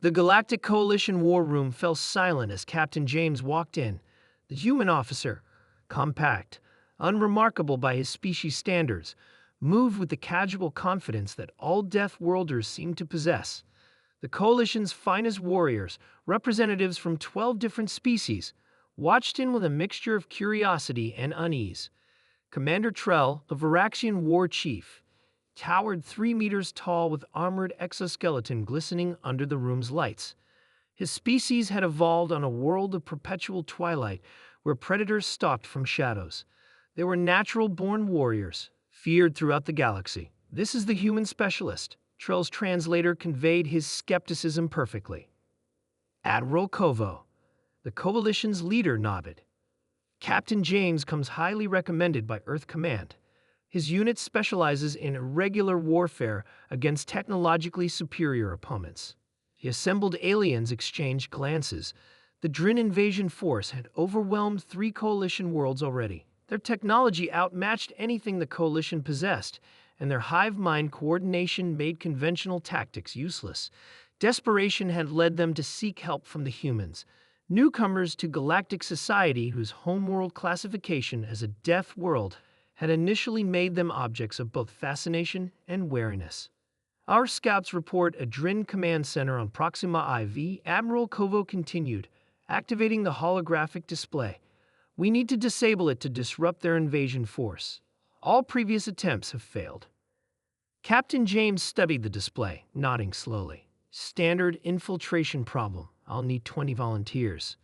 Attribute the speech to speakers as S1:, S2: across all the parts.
S1: The Galactic Coalition war room fell silent as Captain James walked in. The human officer, compact, unremarkable by his species standards, moved with the casual confidence that all Death-Worlders seemed to possess. The Coalition's finest warriors, representatives from 12 different species, watched in with a mixture of curiosity and unease. Commander Trell, the Varaxian war chief, towered 3 meters tall with armored exoskeleton glistening under the room's lights. His species had evolved on a world of perpetual twilight where predators stalked from shadows. They were natural-born warriors, feared throughout the galaxy. "This is the human specialist." Trell's translator conveyed his skepticism perfectly. Admiral Kovo, the Coalition's leader, nodded. "Captain James comes highly recommended by Earth Command. His unit specializes in irregular warfare against technologically superior opponents." The assembled aliens exchanged glances. The Drin invasion force had overwhelmed 3 Coalition worlds already. Their technology outmatched anything the Coalition possessed, and their hive-mind coordination made conventional tactics useless. Desperation had led them to seek help from the humans, newcomers to galactic society whose homeworld classification as a death world had initially made them objects of both fascination and wariness. "Our scouts report a Drin command center on Proxima IV," Admiral Kovo continued, activating the holographic display. "We need to disable it to disrupt their invasion force. All previous attempts have failed." Captain James studied the display, nodding slowly. "Standard infiltration problem. I'll need 20 volunteers."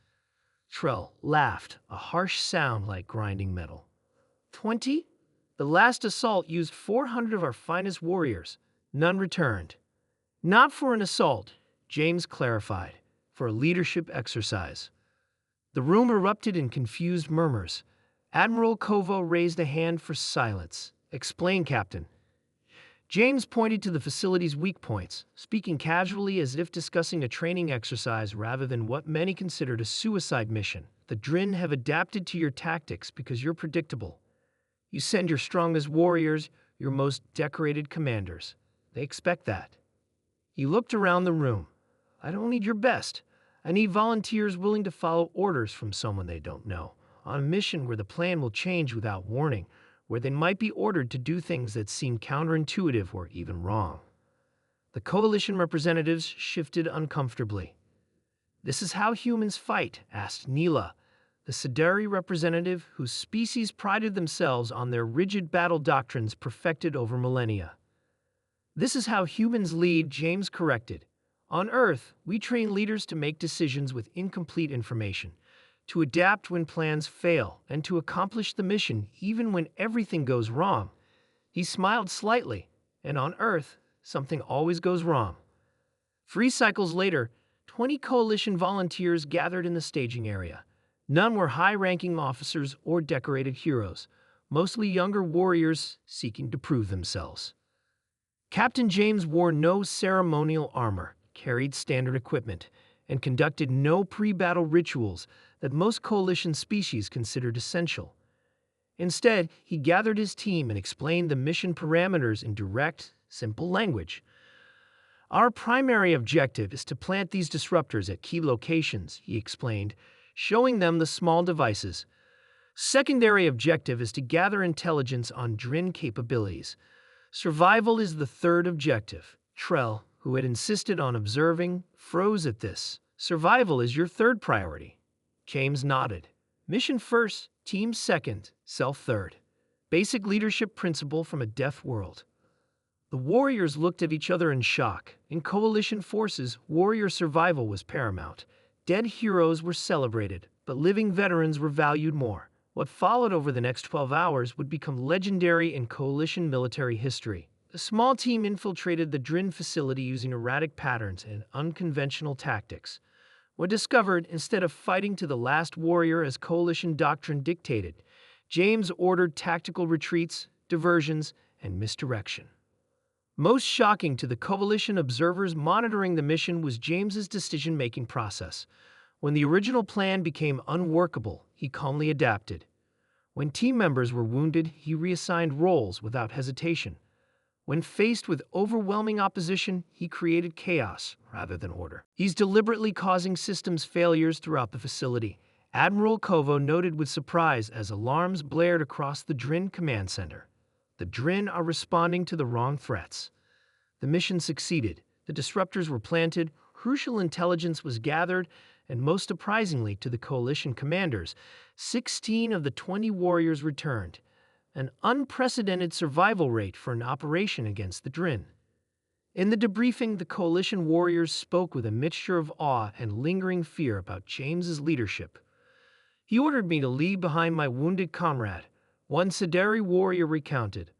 S1: Trell laughed, a harsh sound like grinding metal. 20? The last assault used 400 of our finest warriors. None returned. "Not for an assault," James clarified, "for a leadership exercise." The room erupted in confused murmurs. Admiral Kovo raised a hand for silence. "Explain, Captain." James pointed to the facility's weak points, speaking casually as if discussing a training exercise rather than what many considered a suicide mission. "The Drin have adapted to your tactics because you're predictable. You send your strongest warriors, your most decorated commanders. They expect that." He looked around the room. "I don't need your best. I need volunteers willing to follow orders from someone they don't know, on a mission where the plan will change without warning, where they might be ordered to do things that seem counterintuitive or even wrong." The Coalition representatives shifted uncomfortably. "This is how humans fight?" asked Neela, the Sidari representative whose species prided themselves on their rigid battle doctrines perfected over millennia. "This is how humans lead," James corrected. "On Earth, we train leaders to make decisions with incomplete information, to adapt when plans fail, and to accomplish the mission even when everything goes wrong." He smiled slightly, "And on Earth, something always goes wrong." 3 cycles later, 20 Coalition volunteers gathered in the staging area. None were high-ranking officers or decorated heroes, mostly younger warriors seeking to prove themselves. Captain James wore no ceremonial armor, carried standard equipment, and conducted no pre-battle rituals that most Coalition species considered essential. Instead, he gathered his team and explained the mission parameters in direct, simple language. "Our primary objective is to plant these disruptors at key locations," he explained, showing them the small devices. "Secondary objective is to gather intelligence on Drin capabilities. Survival is the third objective." Trell, who had insisted on observing, froze at this. "Survival is your third priority." James nodded. "Mission first, team second, self third. Basic leadership principle from a deaf world." The warriors looked at each other in shock. In Coalition forces, warrior survival was paramount. Dead heroes were celebrated, but living veterans were valued more. What followed over the next 12 hours would become legendary in Coalition military history. The small team infiltrated the Drin facility using erratic patterns and unconventional tactics. When discovered, instead of fighting to the last warrior as Coalition doctrine dictated, James ordered tactical retreats, diversions, and misdirection. Most shocking to the Coalition observers monitoring the mission was James's decision-making process. When the original plan became unworkable, he calmly adapted. When team members were wounded, he reassigned roles without hesitation. When faced with overwhelming opposition, he created chaos rather than order. He's deliberately causing systems failures throughout the facility. Admiral Kovo noted with surprise as alarms blared across the Drin command center. The Drin are responding to the wrong threats. The mission succeeded. The disruptors were planted, crucial intelligence was gathered, and most surprisingly to the coalition commanders, 16 of the 20 warriors returned. An unprecedented survival rate for an operation against the Drin. In the debriefing, the coalition warriors spoke with a mixture of awe and lingering fear about James's leadership. He ordered me to leave behind my wounded comrade, one Sideri warrior recounted.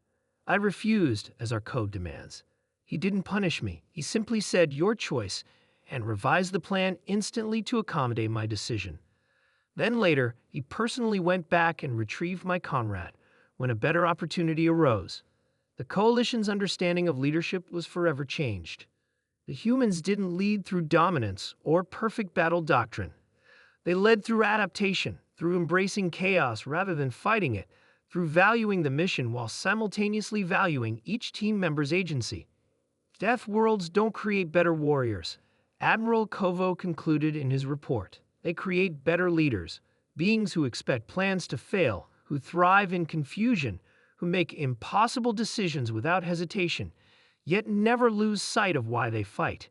S1: I refused, as our code demands. He didn't punish me. He simply said, "Your choice," and revised the plan instantly to accommodate my decision. Then later, he personally went back and retrieved my comrade when a better opportunity arose. The coalition's understanding of leadership was forever changed. The humans didn't lead through dominance or perfect battle doctrine. They led through adaptation, through embracing chaos rather than fighting it, through valuing the mission while simultaneously valuing each team member's agency. Death worlds don't create better warriors. Admiral Kovo concluded in his report. They create better leaders, beings who expect plans to fail, who thrive in confusion, who make impossible decisions without hesitation, yet never lose sight of why they fight.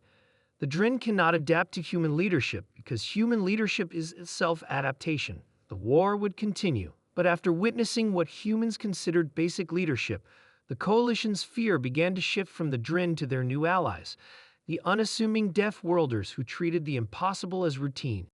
S1: The Drin cannot adapt to human leadership because human leadership is itself adaptation. The war would continue, but after witnessing what humans considered basic leadership, the coalition's fear began to shift from the Drin to their new allies, the unassuming Death Worlders who treated the impossible as routine.